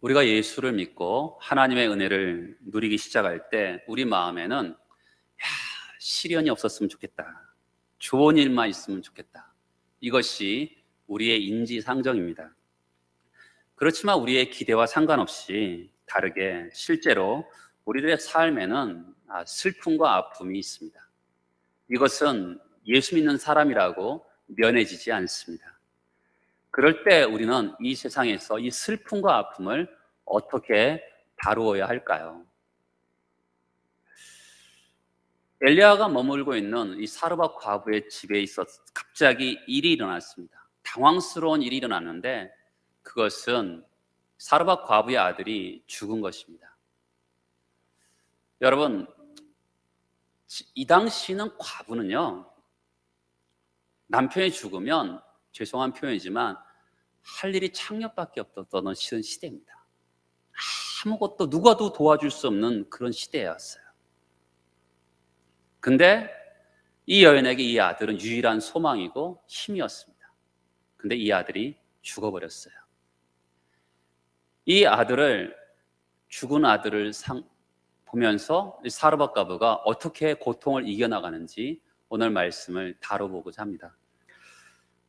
우리가 예수를 믿고 하나님의 은혜를 누리기 시작할 때 우리 마음에는 시련이 없었으면 좋겠다, 좋은 일만 있으면 좋겠다, 이것이 우리의 인지상정입니다. 그렇지만 우리의 기대와 상관없이 다르게 실제로 우리들의 삶에는 슬픔과 아픔이 있습니다. 이것은 예수 믿는 사람이라고 면해지지 않습니다. 그럴 때 우리는 이 세상에서 이 슬픔과 아픔을 어떻게 다루어야 할까요? 엘리야가 머물고 있는 이 사르밧 과부의 집에 있어서 갑자기 일이 일어났습니다. 당황스러운 일이 일어났는데 그것은 사르밧 과부의 아들이 죽은 것입니다. 여러분, 이 당시는 과부는요, 남편이 죽으면 죄송한 표현이지만 할 일이 창녀밖에 없었던 시대입니다. 아무것도 누가도 도와줄 수 없는 그런 시대였어요. 근데 이 여인에게 이 아들은 유일한 소망이고 힘이었습니다. 근데 이 아들이 죽어버렸어요. 이 아들을, 죽은 아들을 보면서 사르밧 과부가 어떻게 고통을 이겨나가는지 오늘 말씀을 다뤄보고자 합니다.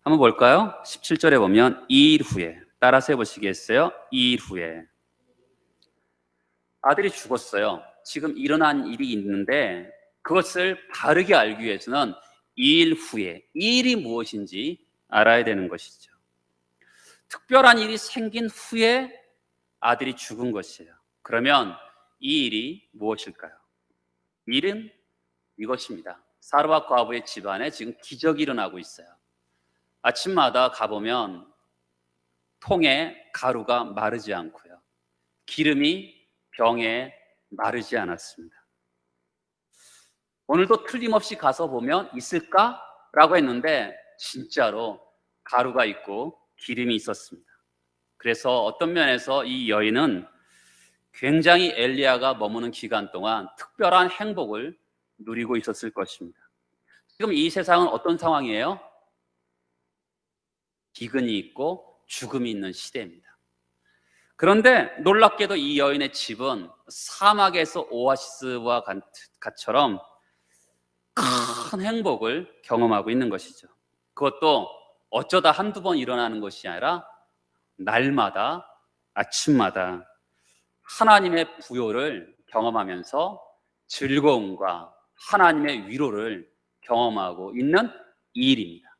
한번 볼까요? 17절에 보면 2일 후에, 따라서 해보시겠어요? 2일 후에 아들이 죽었어요. 지금 일어난 일이 있는데 그것을 바르게 알기 위해서는 2일 후에, 이 일이 무엇인지 알아야 되는 것이죠. 특별한 일이 생긴 후에 아들이 죽은 것이에요. 그러면 이 일이 무엇일까요? 일은 이것입니다. 사르밧 과부의 집안에 지금 기적이 일어나고 있어요. 아침마다 가보면 통에 가루가 마르지 않고요, 기름이 병에 마르지 않았습니다. 오늘도 틀림없이 가서 보면 있을까라고 했는데 진짜로 가루가 있고 기름이 있었습니다. 그래서 어떤 면에서 이 여인은 굉장히 엘리야가 머무는 기간 동안 특별한 행복을 누리고 있었을 것입니다. 지금 이 세상은 어떤 상황이에요? 기근이 있고 죽음이 있는 시대입니다. 그런데 놀랍게도 이 여인의 집은 사막에서 오아시스와 같처럼 큰 행복을 경험하고 있는 것이죠. 그것도 어쩌다 한두 번 일어나는 것이 아니라 날마다, 아침마다 하나님의 부요를 경험하면서 즐거움과 하나님의 위로를 경험하고 있는 이 일입니다.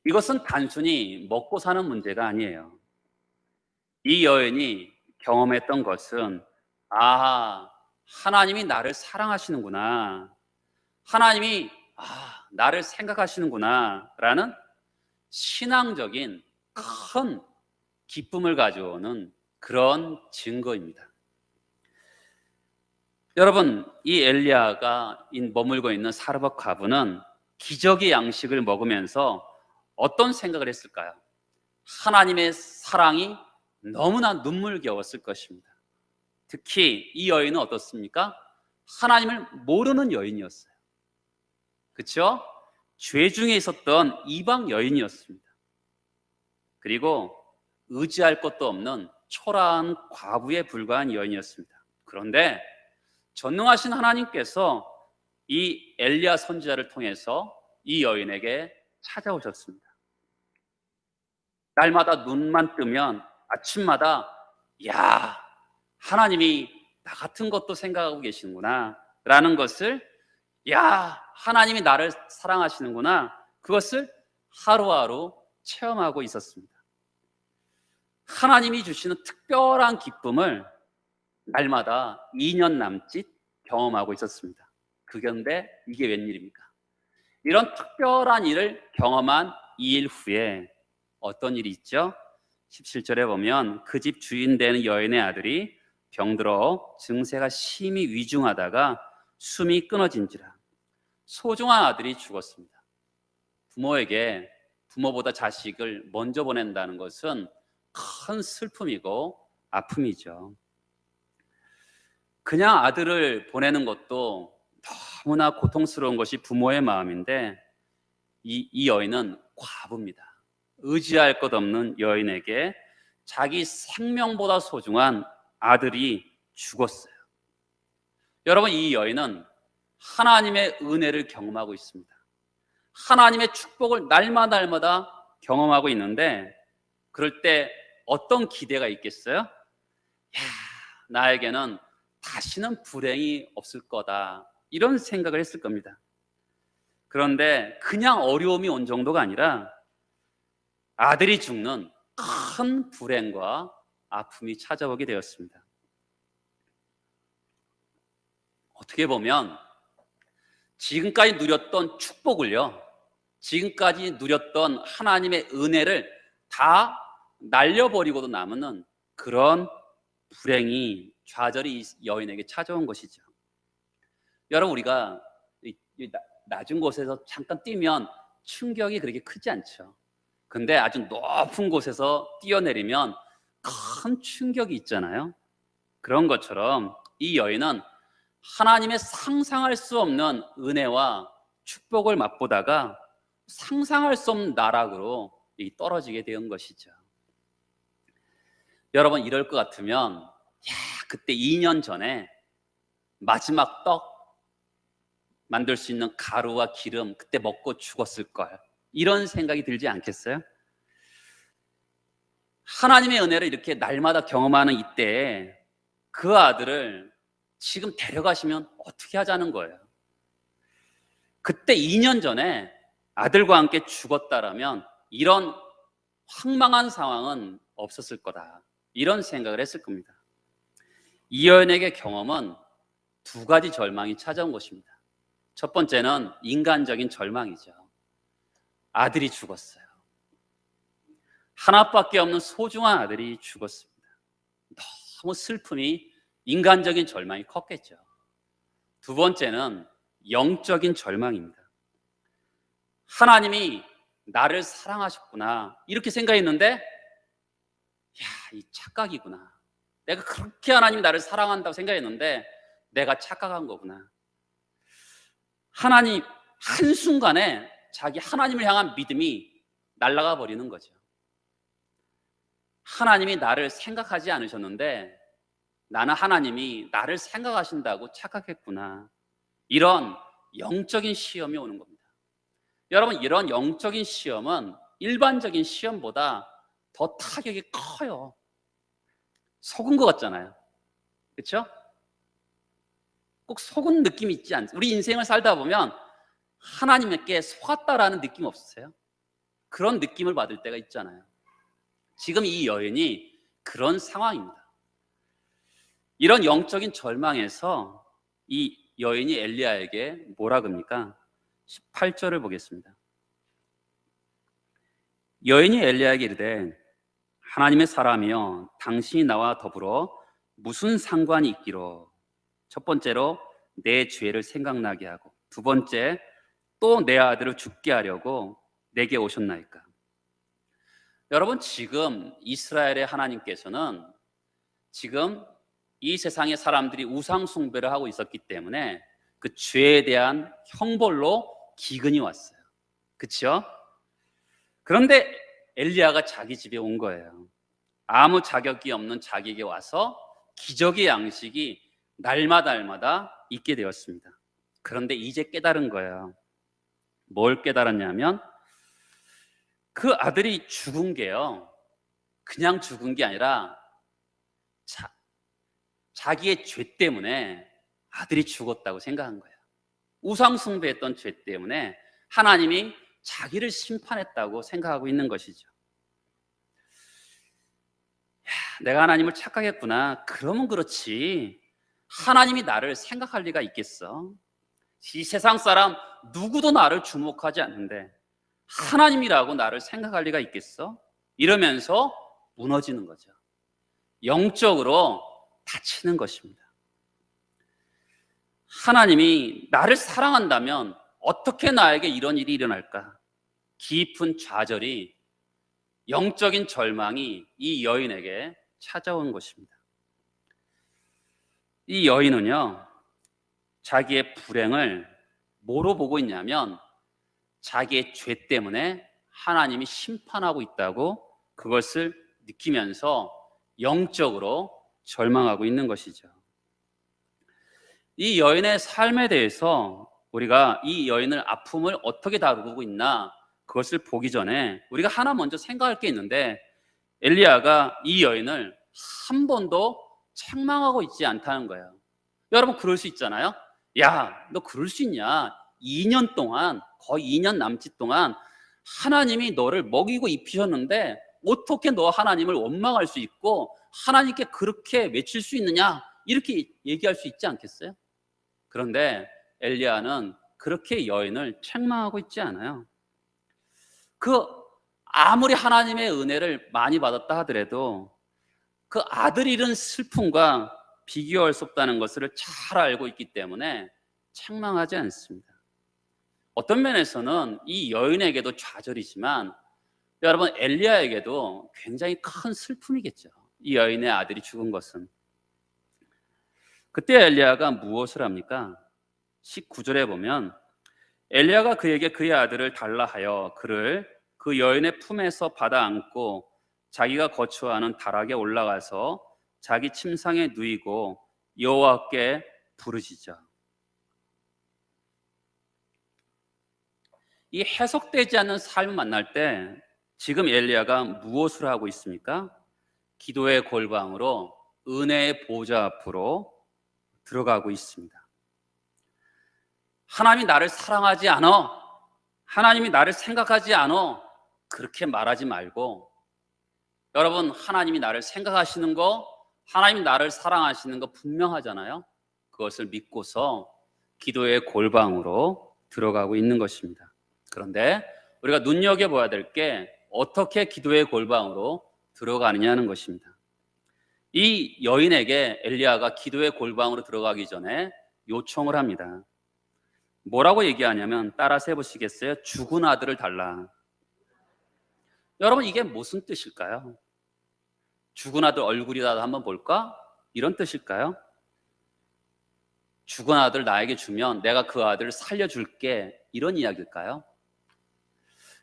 이것은 단순히 먹고 사는 문제가 아니에요. 이 여인이 경험했던 것은, 하나님이 나를 사랑하시는구나, 하나님이 나를 생각하시는구나 라는 신앙적인 큰 기쁨을 가져오는 그런 증거입니다. 여러분, 이 엘리야가 머물고 있는 사르밧 과부는 기적의 양식을 먹으면서 어떤 생각을 했을까요? 하나님의 사랑이 너무나 눈물겨웠을 것입니다. 특히 이 여인은 어떻습니까? 하나님을 모르는 여인이었어요. 그렇죠? 죄 중에 있었던 이방 여인이었습니다. 그리고 의지할 것도 없는 초라한 과부에 불과한 여인이었습니다. 그런데 전능하신 하나님께서 이 엘리야 선지자를 통해서 이 여인에게 찾아오셨습니다. 날마다 눈만 뜨면 아침마다 하나님이 나 같은 것도 생각하고 계시는구나 라는 것을, 하나님이 나를 사랑하시는구나, 그것을 하루하루 체험하고 있었습니다. 하나님이 주시는 특별한 기쁨을 날마다 2년 남짓 경험하고 있었습니다. 그런데 이게 웬일입니까? 이런 특별한 일을 경험한 2일 후에 어떤 일이 있죠? 17절에 보면 그 집 주인 되는 여인의 아들이 병들어 증세가 심히 위중하다가 숨이 끊어진지라. 소중한 아들이 죽었습니다. 부모에게 부모보다 자식을 먼저 보낸다는 것은 큰 슬픔이고 아픔이죠. 그냥 아들을 보내는 것도 너무나 고통스러운 것이 부모의 마음인데 이 여인은 과부입니다. 의지할 것 없는 여인에게 자기 생명보다 소중한 아들이 죽었어요. 여러분, 이 여인은 하나님의 은혜를 경험하고 있습니다. 하나님의 축복을 날마다 경험하고 있는데, 그럴 때 어떤 기대가 있겠어요? 야, 나에게는 다시는 불행이 없을 거다, 이런 생각을 했을 겁니다. 그런데 그냥 어려움이 온 정도가 아니라 아들이 죽는 큰 불행과 아픔이 찾아오게 되었습니다. 어떻게 보면 지금까지 누렸던 축복을요, 지금까지 누렸던 하나님의 은혜를 다 날려버리고도 남는 그런 불행이, 좌절이 이 여인에게 찾아온 것이죠. 여러분, 우리가 낮은 곳에서 잠깐 뛰면 충격이 그렇게 크지 않죠. 근데 아주 높은 곳에서 뛰어내리면 큰 충격이 있잖아요. 그런 것처럼 이 여인은 하나님의 상상할 수 없는 은혜와 축복을 맛보다가 상상할 수 없는 나락으로 떨어지게 된 것이죠. 여러분, 이럴 것 같으면 그때 2년 전에 마지막 떡 만들 수 있는 가루와 기름 그때 먹고 죽었을 걸, 이런 생각이 들지 않겠어요? 하나님의 은혜를 이렇게 날마다 경험하는 이때에 그 아들을 지금 데려가시면 어떻게 하자는 거예요? 그때 2년 전에 아들과 함께 죽었다라면 이런 황망한 상황은 없었을 거다, 이런 생각을 했을 겁니다. 이 여인에게 경험은 두 가지 절망이 찾아온 것입니다. 첫 번째는 인간적인 절망이죠. 아들이 죽었어요. 하나밖에 없는 소중한 아들이 죽었습니다. 너무 슬픔이, 인간적인 절망이 컸겠죠. 두 번째는 영적인 절망입니다. 하나님이 나를 사랑하셨구나, 이렇게 생각했는데, 이 착각이구나. 내가 그렇게 하나님이 나를 사랑한다고 생각했는데 내가 착각한 거구나. 하나님, 한순간에 자기 하나님을 향한 믿음이 날아가 버리는 거죠. 하나님이 나를 생각하지 않으셨는데 나는 하나님이 나를 생각하신다고 착각했구나. 이런 영적인 시험이 오는 겁니다. 여러분, 이런 영적인 시험은 일반적인 시험보다 더 타격이 커요. 속은 것 같잖아요. 그렇죠? 꼭 속은 느낌이 있지 않습니까? 우리 인생을 살다 보면 하나님께 속았다라는 느낌 없으세요? 그런 느낌을 받을 때가 있잖아요. 지금 이 여인이 그런 상황입니다. 이런 영적인 절망에서 이 여인이 엘리야에게 뭐라 그럽니까? 18절을 보겠습니다. 여인이 엘리야에게 이르되 하나님의 사람이여, 당신이 나와 더불어 무슨 상관이 있기로? 첫 번째로 내 죄를 생각나게 하고, 두 번째 또 내 아들을 죽게 하려고 내게 오셨나이까? 여러분, 지금 이스라엘의 하나님께서는 지금 이 세상의 사람들이 우상 숭배를 하고 있었기 때문에 그 죄에 대한 형벌로 기근이 왔어요. 그렇죠? 그런데 엘리야가 자기 집에 온 거예요. 아무 자격이 없는 자기에게 와서 기적의 양식이 날마다 있게 되었습니다. 그런데 이제 깨달은 거예요. 뭘 깨달았냐면 그 아들이 죽은 게요, 그냥 죽은 게 아니라 자기의 죄 때문에 아들이 죽었다고 생각한 거예요. 우상 숭배했던 죄 때문에 하나님이 자기를 심판했다고 생각하고 있는 것이죠. 내가 하나님을 착각했구나. 그러면 그렇지, 하나님이 나를 생각할 리가 있겠어? 이 세상 사람 누구도 나를 주목하지 않는데 하나님이라고 나를 생각할 리가 있겠어? 이러면서 무너지는 거죠. 영적으로 다치는 것입니다. 하나님이 나를 사랑한다면 어떻게 나에게 이런 일이 일어날까? 깊은 좌절이, 영적인 절망이 이 여인에게 찾아온 것입니다. 이 여인은요, 자기의 불행을 뭐로 보고 있냐면 자기의 죄 때문에 하나님이 심판하고 있다고 그것을 느끼면서 영적으로 절망하고 있는 것이죠. 이 여인의 삶에 대해서 우리가 이 여인의 아픔을 어떻게 다루고 있나 그것을 보기 전에 우리가 하나 먼저 생각할 게 있는데, 엘리야가 이 여인을 한 번도 책망하고 있지 않다는 거예요. 여러분, 그럴 수 있잖아요. 야, 너 그럴 수 있냐? 2년 동안, 거의 2년 남짓 동안 하나님이 너를 먹이고 입히셨는데 어떻게 너 하나님을 원망할 수 있고 하나님께 그렇게 외칠 수 있느냐? 이렇게 얘기할 수 있지 않겠어요? 그런데 엘리야는 그렇게 여인을 책망하고 있지 않아요. 아무리 하나님의 은혜를 많이 받았다 하더라도 그 아들 잃은 슬픔과 비교할 수 없다는 것을 잘 알고 있기 때문에 책망하지 않습니다. 어떤 면에서는 이 여인에게도 좌절이지만 여러분, 엘리야에게도 굉장히 큰 슬픔이겠죠. 이 여인의 아들이 죽은 것은. 그때 엘리야가 무엇을 합니까? 19절에 보면 엘리야가 그에게 그의 아들을 달라 하여 그를 그 여인의 품에서 받아 안고 자기가 거처하는 다락에 올라가서 자기 침상에 누이고 여호와께 부르짖어. 이 해석되지 않는 삶을 만날 때 지금 엘리야가 무엇을 하고 있습니까? 기도의 골방으로 은혜의 보좌 앞으로 들어가고 있습니다. 하나님이 나를 사랑하지 않아, 하나님이 나를 생각하지 않아, 그렇게 말하지 말고, 여러분, 하나님이 나를 생각하시는 거, 하나님이 나를 사랑하시는 거 분명하잖아요. 그것을 믿고서 기도의 골방으로 들어가고 있는 것입니다. 그런데 우리가 눈여겨봐야 될 게 어떻게 기도의 골방으로 들어가느냐는 것입니다. 이 여인에게 엘리야가 기도의 골방으로 들어가기 전에 요청을 합니다. 뭐라고 얘기하냐면, 따라서 해보시겠어요? 죽은 아들을 달라. 여러분, 이게 무슨 뜻일까요? 죽은 아들 얼굴이라도 한번 볼까? 이런 뜻일까요? 죽은 아들 나에게 주면 내가 그 아들을 살려줄게, 이런 이야기일까요?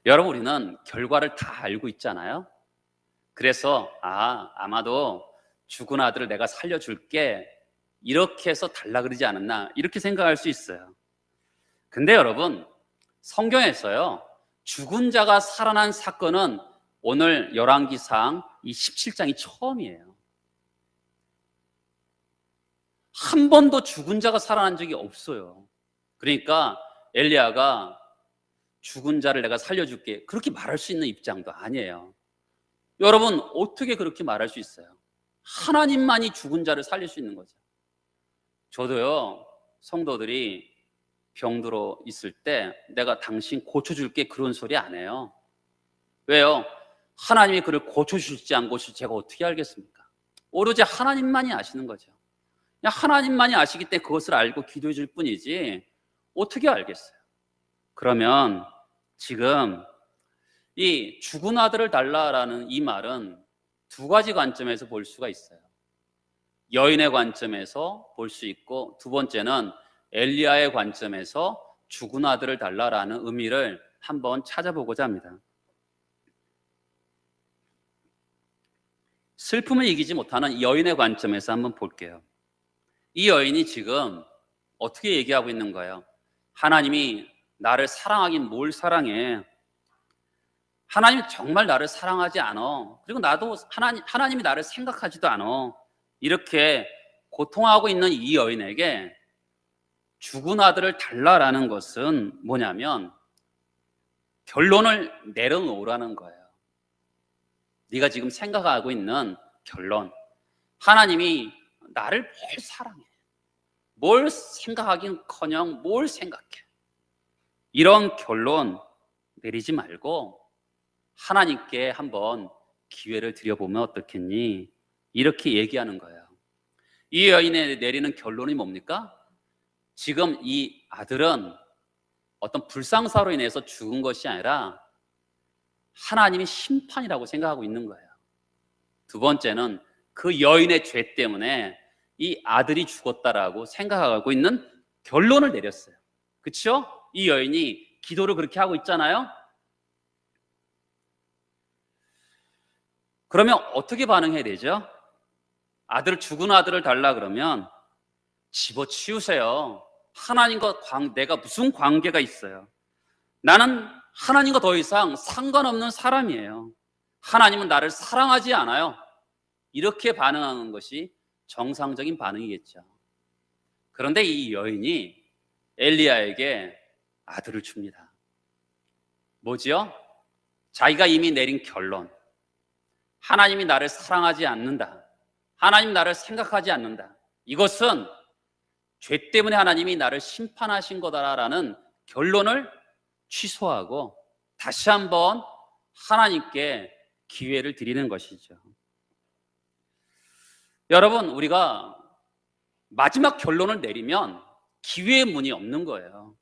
여러분, 우리는 결과를 다 알고 있잖아요. 그래서 아마도 죽은 아들을 내가 살려줄게, 이렇게 해서 달라 그러지 않았나, 이렇게 생각할 수 있어요. 근데 여러분, 성경에서요, 죽은 자가 살아난 사건은 오늘 열왕기상 이 17장이 처음이에요. 한 번도 죽은 자가 살아난 적이 없어요. 그러니까 엘리야가 죽은 자를 내가 살려줄게, 그렇게 말할 수 있는 입장도 아니에요. 여러분, 어떻게 그렇게 말할 수 있어요? 하나님만이 죽은 자를 살릴 수 있는 거죠. 저도요, 성도들이 병들어 있을 때 내가 당신 고쳐줄게, 그런 소리 안 해요. 왜요? 하나님이 그를 고쳐줄지 안 고쳐줄지 제가 어떻게 알겠습니까? 오로지 하나님만이 아시는 거죠. 그냥 하나님만이 아시기 때문에 그것을 알고 기도해 줄 뿐이지 어떻게 알겠어요? 그러면 지금 이 죽은 아들을 달라라는 이 말은 두 가지 관점에서 볼 수가 있어요. 여인의 관점에서 볼 수 있고, 두 번째는 엘리야의 관점에서 죽은 아들을 달라라는 의미를 한번 찾아보고자 합니다. 슬픔을 이기지 못하는 이 여인의 관점에서 한번 볼게요. 이 여인이 지금 어떻게 얘기하고 있는 거예요? 하나님이 나를 사랑하긴 뭘 사랑해? 하나님이 정말 나를 사랑하지 않아. 그리고 나도 하나님이 나를 생각하지도 않아. 이렇게 고통하고 있는 이 여인에게 죽은 아들을 달라라는 것은 뭐냐면 결론을 내려놓으라는 거예요. 네가 지금 생각하고 있는 결론, 하나님이 나를 뭘 사랑해, 뭘 생각하긴커녕 뭘 생각해, 이런 결론 내리지 말고 하나님께 한번 기회를 드려보면 어떻겠니? 이렇게 얘기하는 거예요. 이 여인이 내리는 결론이 뭡니까? 지금 이 아들은 어떤 불상사로 인해서 죽은 것이 아니라 하나님이 심판이라고 생각하고 있는 거예요. 두 번째는 그 여인의 죄 때문에 이 아들이 죽었다라고 생각하고 있는 결론을 내렸어요. 그렇죠? 이 여인이 기도를 그렇게 하고 있잖아요. 그러면 어떻게 반응해야 되죠? 죽은 아들을 달라 그러면 집어치우세요. 하나님과 내가 무슨 관계가 있어요? 나는 하나님과 더 이상 상관없는 사람이에요. 하나님은 나를 사랑하지 않아요. 이렇게 반응하는 것이 정상적인 반응이겠죠. 그런데 이 여인이 엘리야에게 아들을 줍니다. 뭐지요? 자기가 이미 내린 결론. 하나님이 나를 사랑하지 않는다. 하나님 나를 생각하지 않는다. 이것은 죄 때문에 하나님이 나를 심판하신 거다라는 결론을 취소하고 다시 한번 하나님께 기회를 드리는 것이죠. 여러분, 우리가 마지막 결론을 내리면 기회의 문이 없는 거예요.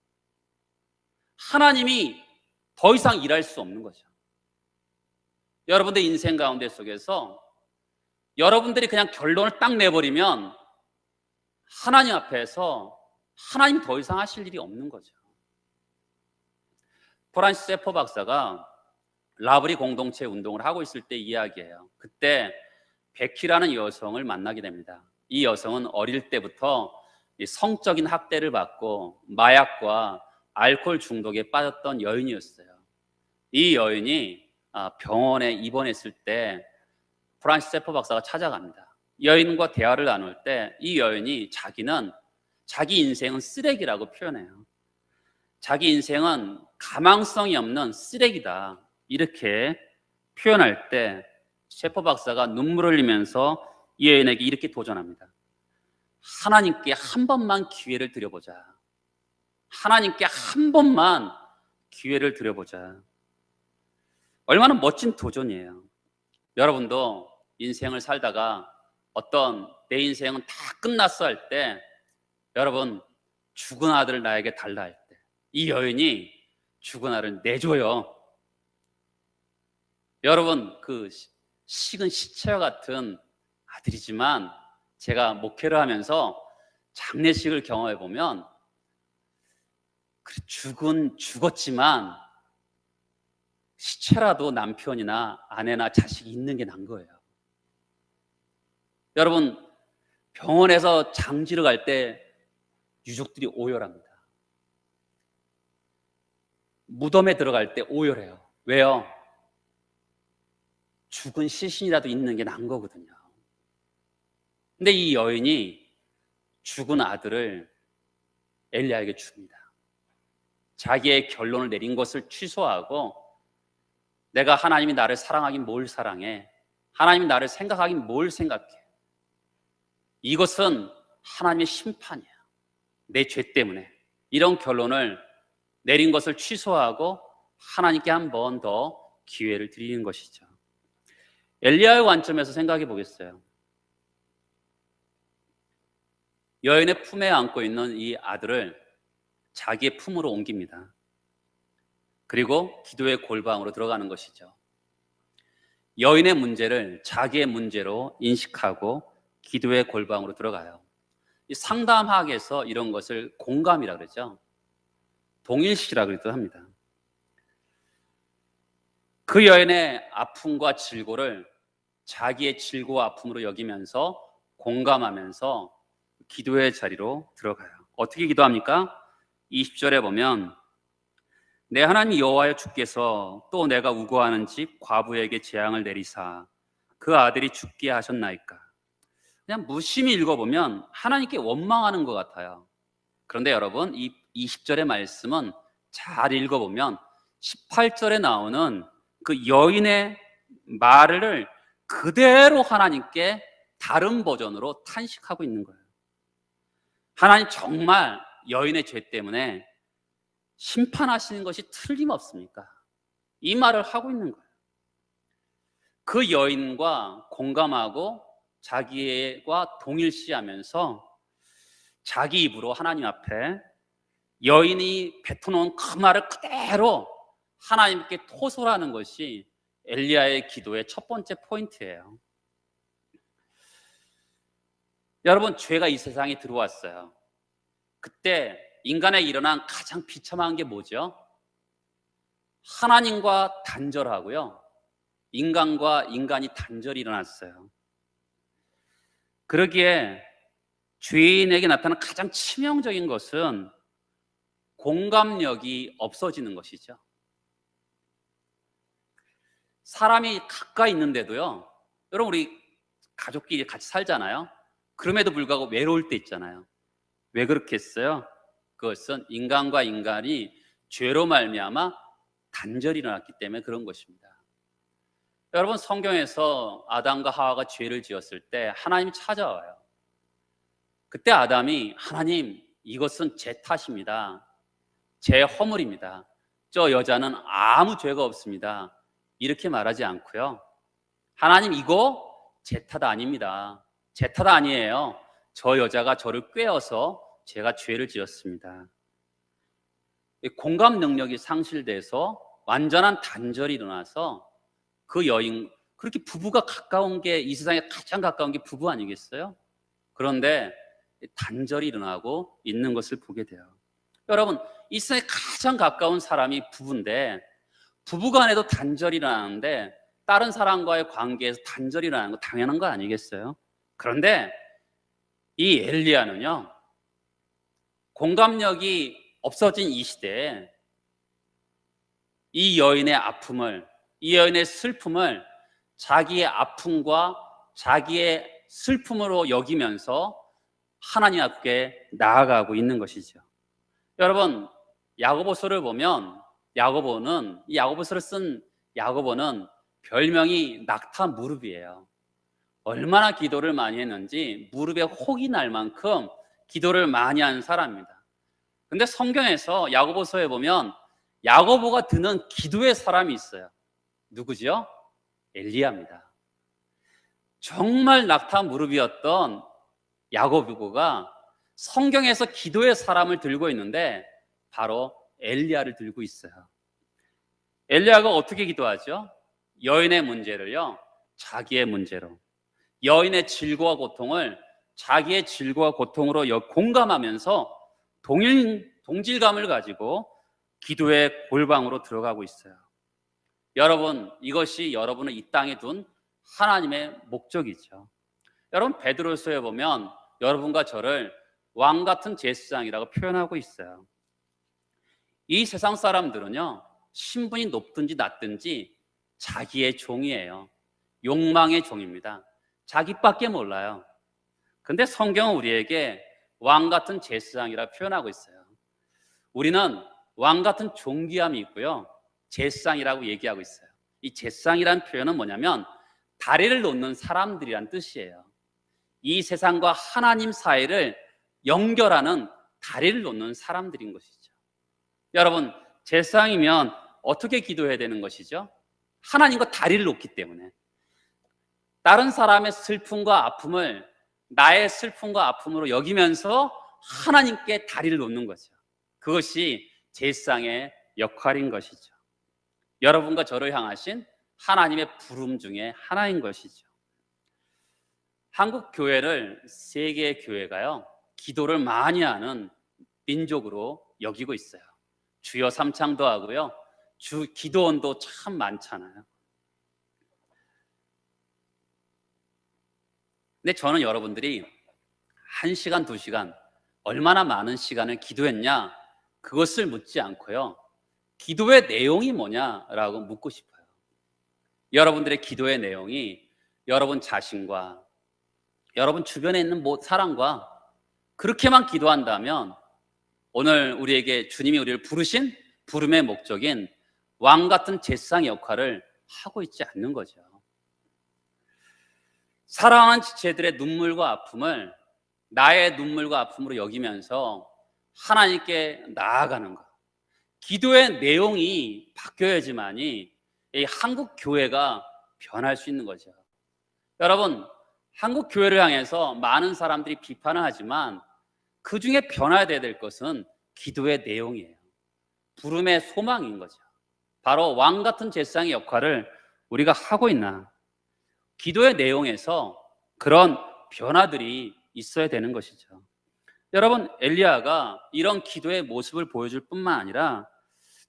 하나님이 더 이상 일할 수 없는 거죠. 여러분들 인생 가운데 속에서 여러분들이 그냥 결론을 딱 내버리면 하나님 앞에서 하나님 더 이상 하실 일이 없는 거죠. 프란시스 세퍼 박사가 라브리 공동체 운동을 하고 있을 때 이야기예요. 그때 베키라는 여성을 만나게 됩니다. 이 여성은 어릴 때부터 성적인 학대를 받고 마약과 알코올 중독에 빠졌던 여인이었어요. 이 여인이 병원에 입원했을 때 프란시스 세퍼 박사가 찾아갑니다. 여인과 대화를 나눌 때 이 여인이 자기 인생은 쓰레기라고 표현해요. 자기 인생은 가망성이 없는 쓰레기다, 이렇게 표현할 때 세퍼 박사가 눈물을 흘리면서 이 여인에게 이렇게 도전합니다. 하나님께 한 번만 기회를 드려보자. 하나님께 한 번만 기회를 드려보자. 얼마나 멋진 도전이에요. 여러분도 인생을 살다가 내 인생은 다 끝났어 할 때, 여러분 죽은 아들을 나에게 달라 할 때 이 여인이 죽은 아들을 내줘요. 여러분, 그 식은 시체와 같은 아들이지만 제가 목회를 하면서 장례식을 경험해 보면 죽었지만 시체라도 남편이나 아내나 자식이 있는 게 난 거예요. 여러분, 병원에서 장지를 갈 때 유족들이 오열합니다. 무덤에 들어갈 때 오열해요. 왜요? 죽은 시신이라도 있는 게 난 거거든요. 근데 이 여인이 죽은 아들을 엘리야에게 줍니다. 자기의 결론을 내린 것을 취소하고, 내가 하나님이 나를 사랑하긴 뭘 사랑해, 하나님이 나를 생각하긴 뭘 생각해, 이것은 하나님의 심판이야, 내 죄 때문에. 이런 결론을 내린 것을 취소하고 하나님께 한 번 더 기회를 드리는 것이죠. 엘리야의 관점에서 생각해 보겠어요. 여인의 품에 안고 있는 이 아들을 자기의 품으로 옮깁니다. 그리고 기도의 골방으로 들어가는 것이죠. 여인의 문제를 자기의 문제로 인식하고 기도의 골방으로 들어가요. 이 상담학에서 이런 것을 공감이라고 그러죠. 동일시라고 그러기도 합니다. 그 여인의 아픔과 질고를 자기의 질고와 아픔으로 여기면서 공감하면서 기도의 자리로 들어가요. 어떻게 기도합니까? 20절에 보면, 내 하나님 여호와여 주께서 또 내가 우고하는 집 과부에게 재앙을 내리사 그 아들이 죽게 하셨나이까. 그냥 무심히 읽어보면 하나님께 원망하는 것 같아요. 그런데 여러분, 이 20절의 말씀은 잘 읽어보면 18절에 나오는 그 여인의 말을 그대로 하나님께 다른 버전으로 탄식하고 있는 거예요. 하나님 정말 여인의 죄 때문에 심판하시는 것이 틀림없습니까? 이 말을 하고 있는 거예요. 그 여인과 공감하고 자기와 동일시하면서 자기 입으로 하나님 앞에 여인이 뱉어놓은 그 말을 그대로 하나님께 토설하는 것이 엘리야의 기도의 첫 번째 포인트예요. 여러분, 죄가 이 세상에 들어왔어요. 그때 인간에 일어난 가장 비참한 게 뭐죠? 하나님과 단절하고요, 인간과 인간이 단절이 일어났어요. 그러기에 죄인에게 나타나는 가장 치명적인 것은 공감력이 없어지는 것이죠. 사람이 가까이 있는데도요, 여러분 우리 가족끼리 같이 살잖아요. 그럼에도 불구하고 외로울 때 있잖아요. 왜 그렇게 했어요? 그것은 인간과 인간이 죄로 말미암아 단절이 일어났기 때문에 그런 것입니다. 여러분, 성경에서 아담과 하와가 죄를 지었을 때 하나님이 찾아와요. 그때 아담이 하나님, 이것은 제 탓입니다. 제 허물입니다. 저 여자는 아무 죄가 없습니다. 이렇게 말하지 않고요. 하나님, 이거 제 탓 아닙니다. 제 탓 아니에요. 저 여자가 저를 꾀어서 제가 죄를 지었습니다. 공감 능력이 상실돼서 완전한 단절이 일어나서 그 여인, 그렇게 부부가 가까운 게, 이 세상에 가장 가까운 게 부부 아니겠어요? 그런데 단절이 일어나고 있는 것을 보게 돼요. 여러분, 이 세상에 가장 가까운 사람이 부부인데, 부부간에도 단절이 일어나는데 다른 사람과의 관계에서 단절이 일어나는 거 당연한 거 아니겠어요? 그런데 이 엘리야는요, 공감력이 없어진 이 시대에 이 여인의 아픔을, 이 여인의 슬픔을 자기의 아픔과 자기의 슬픔으로 여기면서 하나님 앞에 나아가고 있는 것이죠. 여러분, 야고보서를 보면 이 야고보서를 쓴 야고보는 별명이 낙타 무릎이에요. 얼마나 기도를 많이 했는지 무릎에 혹이 날 만큼 기도를 많이 한 사람입니다. 근데 성경에서 야고보서에 보면 야고보가 드는 기도의 사람이 있어요. 누구죠? 엘리야입니다. 정말 낙타 무릎이었던 야고보가 성경에서 기도의 사람을 들고 있는데 바로 엘리야를 들고 있어요. 엘리야가 어떻게 기도하죠? 여인의 문제를요, 자기의 문제로, 여인의 질고와 고통을 자기의 질고와 고통으로 공감하면서 동질감을 가지고 기도의 골방으로 들어가고 있어요. 여러분, 이것이 여러분을 이 땅에 둔 하나님의 목적이죠. 여러분, 베드로서에 보면 여러분과 저를 왕 같은 제사장이라고 표현하고 있어요. 이 세상 사람들은요, 신분이 높든지 낮든지 자기의 종이에요. 욕망의 종입니다. 자기밖에 몰라요. 근데 성경은 우리에게 왕 같은 제사장이라 표현하고 있어요. 우리는 왕 같은 존귀함이 있고요, 제사장이라고 얘기하고 있어요. 이 제사장이라는 표현은 뭐냐면 다리를 놓는 사람들이란 뜻이에요. 이 세상과 하나님 사이를 연결하는 다리를 놓는 사람들인 것이죠. 여러분, 제사장이면 어떻게 기도해야 되는 것이죠? 하나님과 다리를 놓기 때문에 다른 사람의 슬픔과 아픔을 나의 슬픔과 아픔으로 여기면서 하나님께 다리를 놓는 거죠. 그것이 제사장의 역할인 것이죠. 여러분과 저를 향하신 하나님의 부름 중에 하나인 것이죠. 한국 교회를 세계 교회가요, 기도를 많이 하는 민족으로 여기고 있어요. 주여 삼창도 하고요, 기도원도 참 많잖아요. 근데 저는 여러분들이 1시간, 2시간 얼마나 많은 시간을 기도했냐, 그것을 묻지 않고요, 기도의 내용이 뭐냐라고 묻고 싶어요. 여러분들의 기도의 내용이 여러분 자신과 여러분 주변에 있는 사람과 그렇게만 기도한다면 오늘 우리에게 주님이 우리를 부르신 부름의 목적인 왕 같은 제사장의 역할을 하고 있지 않는 거죠. 사랑하는 지체들의 눈물과 아픔을 나의 눈물과 아픔으로 여기면서 하나님께 나아가는 것, 기도의 내용이 바뀌어야지만이 이 한국 교회가 변할 수 있는 거죠. 여러분, 한국 교회를 향해서 많은 사람들이 비판을 하지만 그 중에 변화돼야 될 것은 기도의 내용이에요. 부름의 소망인 거죠. 바로 왕 같은 제사장의 역할을 우리가 하고 있나, 기도의 내용에서 그런 변화들이 있어야 되는 것이죠. 여러분, 엘리야가 이런 기도의 모습을 보여줄 뿐만 아니라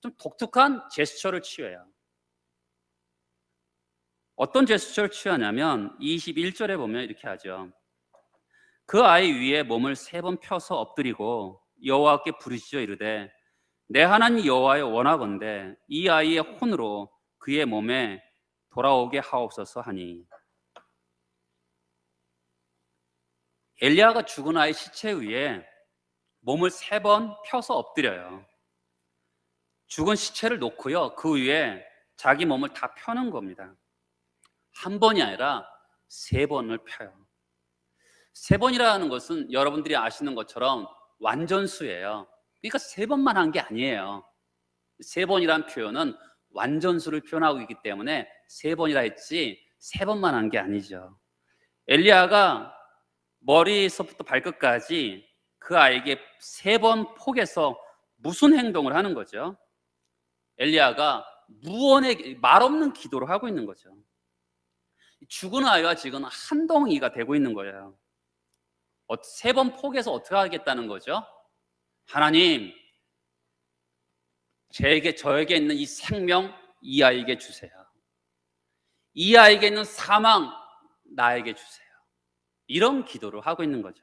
좀 독특한 제스처를 취해요. 어떤 제스처를 취하냐면 21절에 보면 이렇게 하죠. 그 아이 위에 몸을 3번 펴서 엎드리고 여호와께 부르짖어 이르되 내 하나님 여호와여 원하건대 이 아이의 혼으로 그의 몸에 돌아오게 하옵소서 하니, 엘리야가 죽은 아이 시체 위에 몸을 3번 펴서 엎드려요. 죽은 시체를 놓고요, 그 위에 자기 몸을 다 펴는 겁니다. 한 번이 아니라 3번을 펴요. 3번이라는 것은 여러분들이 아시는 것처럼 완전수예요. 그러니까 3번만 한 게 아니에요. 3번이라는 표현은 완전수를 표현하고 있기 때문에 3번이라 했지 3번만 한 게 아니죠. 엘리야가 머리서부터 발끝까지 그 아이에게 3번 폭에서 무슨 행동을 하는 거죠? 엘리야가 무언의 말없는 기도를 하고 있는 거죠. 죽은 아이와 지금 한 덩이가 되고 있는 거예요. 3번 폭에서 어떻게 하겠다는 거죠? 하나님, 저에게 있는 이 생명 이 아이에게 주세요. 이 아이에게 있는 사망 나에게 주세요. 이런 기도를 하고 있는 거죠.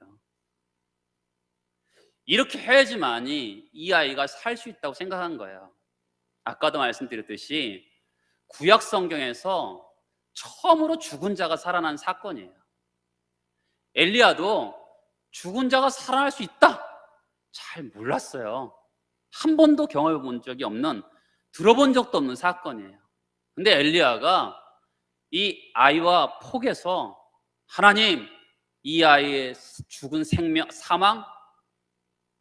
이렇게 해야지만이 이 아이가 살 수 있다고 생각한 거예요. 아까도 말씀드렸듯이 구약 성경에서 처음으로 죽은 자가 살아난 사건이에요. 엘리야도 죽은 자가 살아날 수 있다 잘 몰랐어요. 한 번도 경험해 본 적이 없는, 들어본 적도 없는 사건이에요. 근데 엘리야가 이 아이와 폭에서 하나님, 이 아이의 죽은 생명, 사망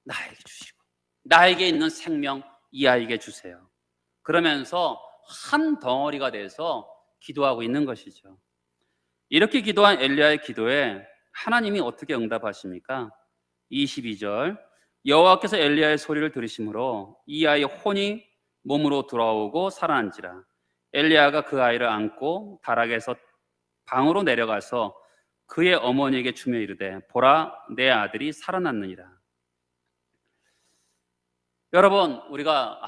나에게 주시고 나에게 있는 생명 이 아이에게 주세요. 그러면서 한 덩어리가 돼서 기도하고 있는 것이죠. 이렇게 기도한 엘리야의 기도에 하나님이 어떻게 응답하십니까? 22절, 여호와께서 엘리야의 소리를 들으심으로 이 아이의 혼이 몸으로 돌아오고 살아난지라. 엘리야가 그 아이를 안고 다락에서 방으로 내려가서 그의 어머니에게 주며 이르되 보라 내 아들이 살아났느니라. 여러분, 우리가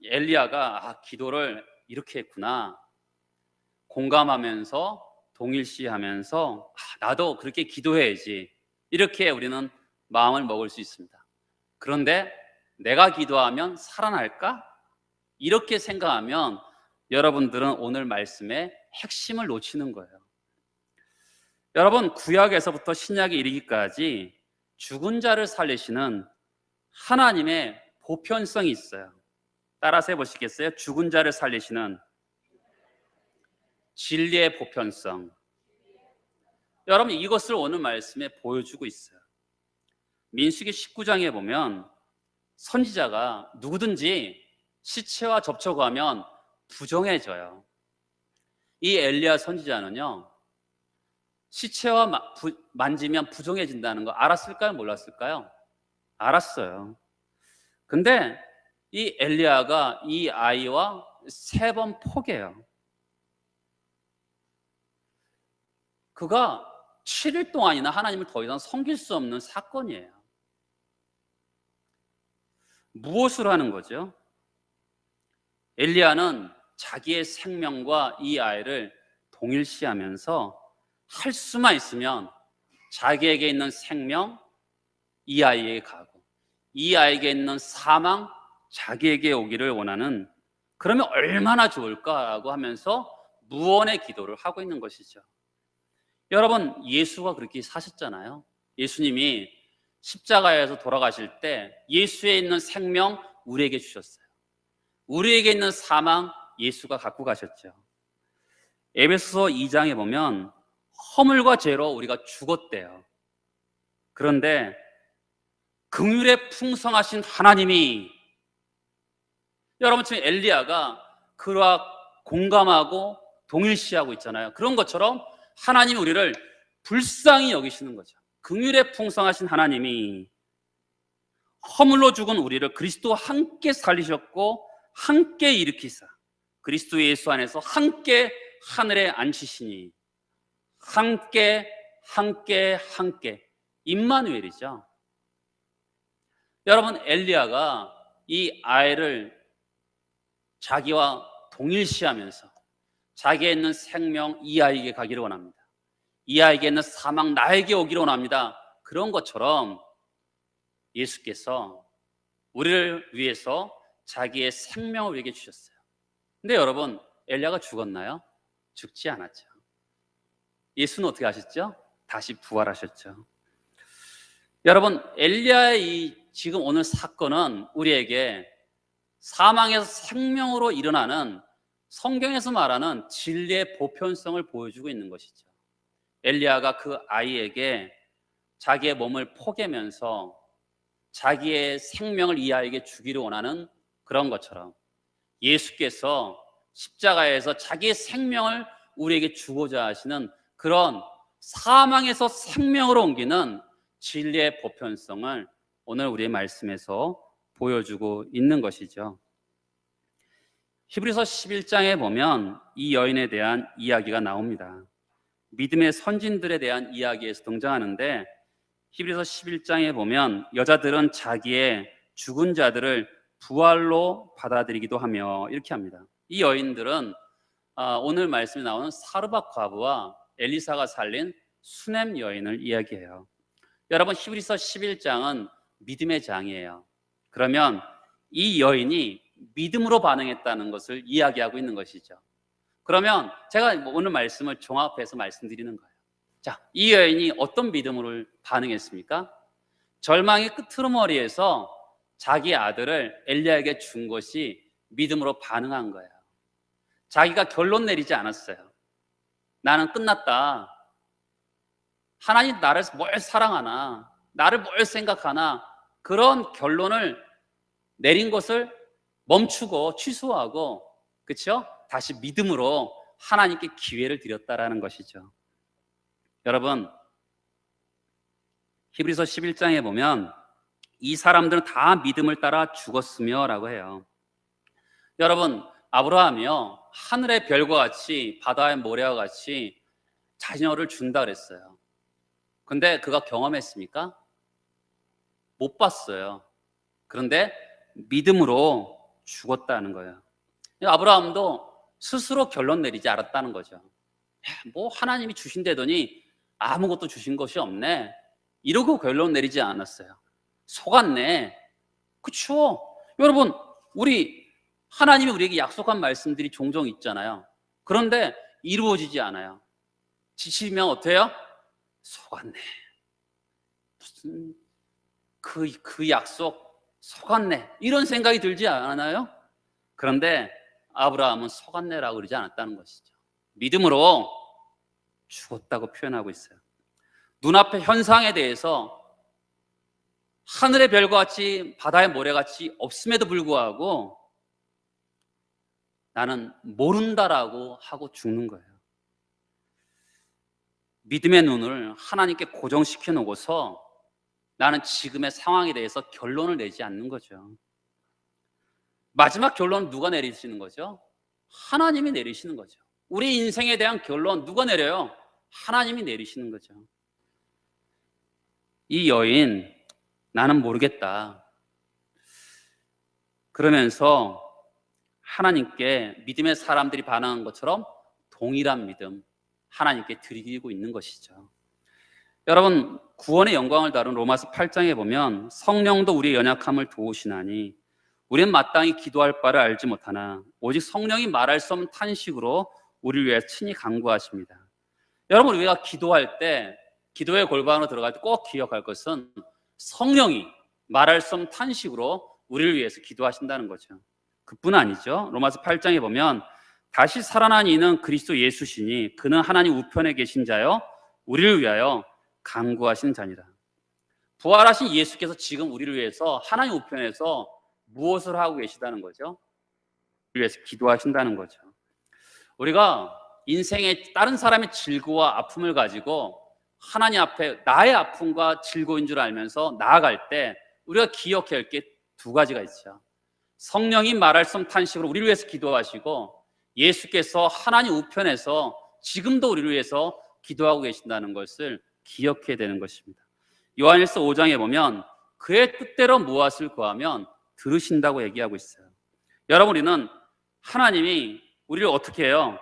엘리야가 기도를 이렇게 했구나, 공감하면서 동일시하면서 나도 그렇게 기도해야지, 이렇게 우리는 마음을 먹을 수 있습니다. 그런데 내가 기도하면 살아날까? 이렇게 생각하면 여러분들은 오늘 말씀의 핵심을 놓치는 거예요. 여러분, 구약에서부터 신약에 이르기까지 죽은 자를 살리시는 하나님의 보편성이 있어요. 따라서 해보시겠어요? 죽은 자를 살리시는 진리의 보편성. 여러분, 이것을 오늘 말씀에 보여주고 있어요. 민수기 19장에 보면 선지자가 누구든지 시체와 접촉하면 부정해져요. 이 엘리야 선지자는요, 시체와 만지면 부정해진다는 거 알았을까요? 몰랐을까요? 알았어요. 근데 이 엘리야가 이 아이와 3번 포기해요. 그가 7일 동안이나 하나님을 더 이상 섬길 수 없는 사건이에요. 무엇을 하는 거죠? 엘리야는 자기의 생명과 이 아이를 동일시하면서 할 수만 있으면 자기에게 있는 생명 이 아이에게 가고 이 아이에게 있는 사망 자기에게 오기를 원하는, 그러면 얼마나 좋을까라고 하면서 무언의 기도를 하고 있는 것이죠. 여러분, 예수가 그렇게 사셨잖아요. 예수님이 십자가에서 돌아가실 때 예수에 있는 생명 우리에게 주셨어요. 우리에게 있는 사망 예수가 갖고 가셨죠. 에베소서 2장에 보면 허물과 죄로 우리가 죽었대요. 그런데 긍휼에 풍성하신 하나님이, 여러분 지금 엘리야가 그와 공감하고 동일시하고 있잖아요. 그런 것처럼 하나님이 우리를 불쌍히 여기시는 거죠. 긍휼에 풍성하신 하나님이 허물로 죽은 우리를 그리스도와 함께 살리셨고 함께 일으키사 그리스도 예수 안에서 함께 하늘에 앉히시니 함께 임마누엘이죠. 여러분, 엘리야가 이 아이를 자기와 동일시하면서 자기에 있는 생명 이 아이에게 가기를 원합니다. 이 아이에게 있는 사망 나에게 오기를 원합니다. 그런 것처럼 예수께서 우리를 위해서 자기의 생명을 우리에게 주셨어요. 근데 여러분, 엘리야가 죽었나요? 죽지 않았죠. 예수는 어떻게 하셨죠? 다시 부활하셨죠. 여러분, 엘리야의 이 지금 오늘 사건은 우리에게 사망에서 생명으로 일어나는, 성경에서 말하는 진리의 보편성을 보여주고 있는 것이죠. 엘리야가 그 아이에게 자기의 몸을 포개면서 자기의 생명을 이 아이에게 주기를 원하는 그런 것처럼 예수께서 십자가에서 자기의 생명을 우리에게 주고자 하시는 그런 사망에서 생명으로 옮기는 진리의 보편성을 오늘 우리의 말씀에서 보여주고 있는 것이죠. 히브리서 11장에 보면 이 여인에 대한 이야기가 나옵니다. 믿음의 선진들에 대한 이야기에서 등장하는데, 히브리서 11장에 보면 여자들은 자기의 죽은 자들을 부활로 받아들이기도 하며 이렇게 합니다. 이 여인들은 오늘 말씀에 나오는 사르밧 과부와 엘리사가 살린 수넴 여인을 이야기해요. 여러분, 히브리서 11장은 믿음의 장이에요. 그러면 이 여인이 믿음으로 반응했다는 것을 이야기하고 있는 것이죠. 그러면 제가 오늘 말씀을 종합해서 말씀드리는 거예요. 자, 이 여인이 어떤 믿음으로 반응했습니까? 절망의 끄트머리에서 자기 아들을 엘리야에게 준 것이 믿음으로 반응한 거예요. 자기가 결론 내리지 않았어요. 나는 끝났다. 하나님 나를 뭘 사랑하나, 나를 뭘 생각하나, 그런 결론을 내린 것을 멈추고 취소하고, 그렇죠? 다시 믿음으로 하나님께 기회를 드렸다라는 것이죠. 여러분, 히브리서 11장에 보면 이 사람들은 다 믿음을 따라 죽었으며 라고 해요. 여러분, 아브라함이요, 하늘의 별과 같이 바다의 모래와 같이 자녀를 준다 그랬어요. 근데 그가 경험했습니까? 못 봤어요. 그런데 믿음으로 죽었다는 거예요. 아브라함도 스스로 결론 내리지 않았다는 거죠. 뭐 하나님이 주신다더니 아무것도 주신 것이 없네, 이러고 결론 내리지 않았어요. 속았네. 그렇죠? 여러분, 우리 하나님이 우리에게 약속한 말씀들이 종종 있잖아요. 그런데 이루어지지 않아요. 지치면 어때요? 속았네. 무슨 그 약속 속았네, 이런 생각이 들지 않아요? 그런데 아브라함은 속았네라고 그러지 않았다는 것이죠. 믿음으로 죽었다고 표현하고 있어요. 눈앞의 현상에 대해서 하늘의 별과 같이 바다의 모래같이 없음에도 불구하고 나는 모른다라고 하고 죽는 거예요. 믿음의 눈을 하나님께 고정시켜 놓고서 나는 지금의 상황에 대해서 결론을 내지 않는 거죠. 마지막 결론은 누가 내리시는 거죠? 하나님이 내리시는 거죠. 우리 인생에 대한 결론 누가 내려요? 하나님이 내리시는 거죠. 이 여인, 나는 모르겠다 그러면서 하나님께 믿음의 사람들이 반응한 것처럼 동일한 믿음 하나님께 드리고 있는 것이죠. 여러분, 구원의 영광을 다룬 로마서 8장에 보면 성령도 우리의 연약함을 도우시나니 우리는 마땅히 기도할 바를 알지 못하나 오직 성령이 말할 수 없는 탄식으로 우리를 위해 친히 간구하십니다. 여러분, 우리가 기도할 때, 기도의 골방으로 들어갈 때 꼭 기억할 것은 성령이 말할 수 없는 탄식으로 우리를 위해서 기도하신다는 거죠. 그뿐 아니죠. 로마서 8장에 보면 다시 살아난 이는 그리스도 예수시니 그는 하나님 우편에 계신 자요 우리를 위하여 간구하시는 자니라. 부활하신 예수께서 지금 우리를 위해서 하나님 우편에서 무엇을 하고 계시다는 거죠? 우리를 위해서 기도하신다는 거죠. 우리가 인생에 다른 사람의 질고와 아픔을 가지고 하나님 앞에 나의 아픔과 질고인 줄 알면서 나아갈 때 우리가 기억해야 할 게 두 가지가 있죠. 성령이 말할 수 없는 탄식으로 우리를 위해서 기도하시고 예수께서 하나님 우편에서 지금도 우리를 위해서 기도하고 계신다는 것을 기억해야 되는 것입니다. 요한일서 5장에 보면 그의 뜻대로 무엇을 구하면 들으신다고 얘기하고 있어요. 여러분, 우리는 하나님이 우리를 어떻게 해요?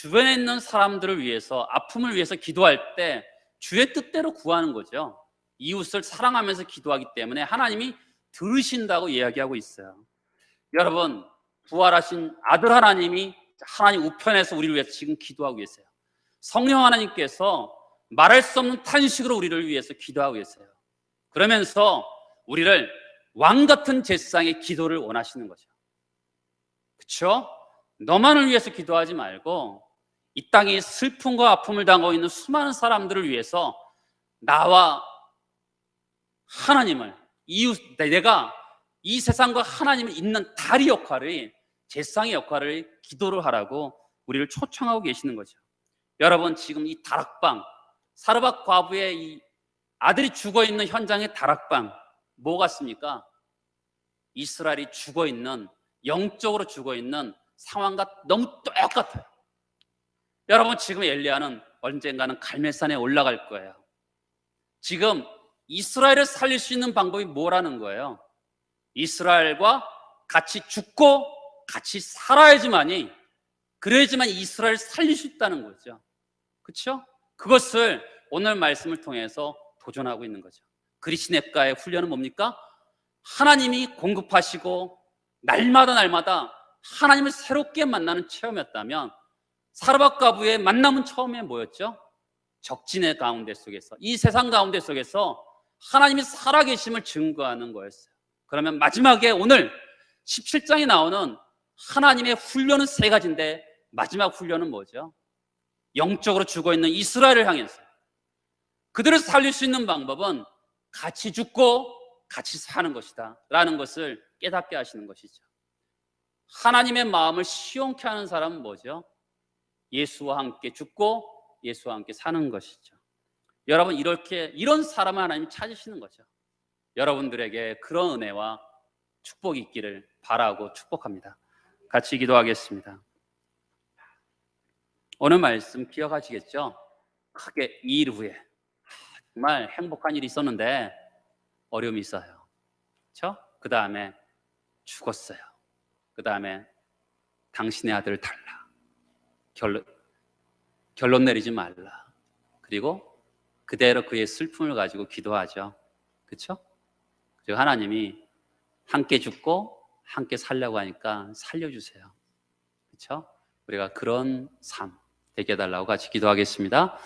주변에 있는 사람들을 위해서, 아픔을 위해서 기도할 때 주의 뜻대로 구하는 거죠. 이웃을 사랑하면서 기도하기 때문에 하나님이 들으신다고 이야기하고 있어요. 여러분, 부활하신 아들 하나님이 하나님 우편에서 우리를 위해서 지금 기도하고 계세요. 성령 하나님께서 말할 수 없는 탄식으로 우리를 위해서 기도하고 계세요. 그러면서 우리를 왕 같은 제사장의 기도를 원하시는 거죠. 그렇죠? 너만을 위해서 기도하지 말고 이 땅에 슬픔과 아픔을 당하고 있는 수많은 사람들을 위해서 나와 하나님을, 이웃, 내가 이 세상과 하나님을 잇는 다리 역할을, 제사장의 역할을 기도를 하라고 우리를 초청하고 계시는 거죠. 여러분, 지금 이 다락방, 사르밧 과부의 이 아들이 죽어있는 현장의 다락방 뭐 같습니까? 이스라엘이 죽어있는, 영적으로 죽어있는 상황과 너무 똑같아요. 여러분, 지금 엘리야는 언젠가는 갈멜산에 올라갈 거예요. 지금 이스라엘을 살릴 수 있는 방법이 뭐라는 거예요? 이스라엘과 같이 죽고 같이 살아야지만이, 그래야지만 이스라엘을 살릴 수 있다는 거죠. 그렇죠? 그것을 오늘 말씀을 통해서 도전하고 있는 거죠. 그리스네가의 훈련은 뭡니까? 하나님이 공급하시고 날마다 하나님을 새롭게 만나는 체험이었다면, 사르밧 과부의 만남은 처음에 뭐였죠? 적진의 가운데 속에서, 이 세상 가운데 속에서 하나님이 살아계심을 증거하는 거였어요. 그러면 마지막에 오늘 17장에 나오는 하나님의 훈련은 세 가지인데, 마지막 훈련은 뭐죠? 영적으로 죽어있는 이스라엘을 향해서 그들을 살릴 수 있는 방법은 같이 죽고 같이 사는 것이다 라는 것을 깨닫게 하시는 것이죠. 하나님의 마음을 시원케 하는 사람은 뭐죠? 예수와 함께 죽고 예수와 함께 사는 것이죠. 여러분, 이런 사람을 하나님이 찾으시는 거죠. 여러분들에게 그런 은혜와 축복이 있기를 바라고 축복합니다. 같이 기도하겠습니다. 오늘 말씀 기억하시겠죠? 크게 2일 후에 정말 행복한 일이 있었는데 어려움이 있어요. 그렇죠? 그 다음에 죽었어요. 그 다음에 당신의 아들을 달라. 결론 내리지 말라. 그리고 그대로 그의 슬픔을 가지고 기도하죠. 그렇죠? 그리고 하나님이 함께 죽고 함께 살려고 하니까 살려주세요. 그렇죠? 우리가 그런 삶 되게 해달라고 같이 기도하겠습니다.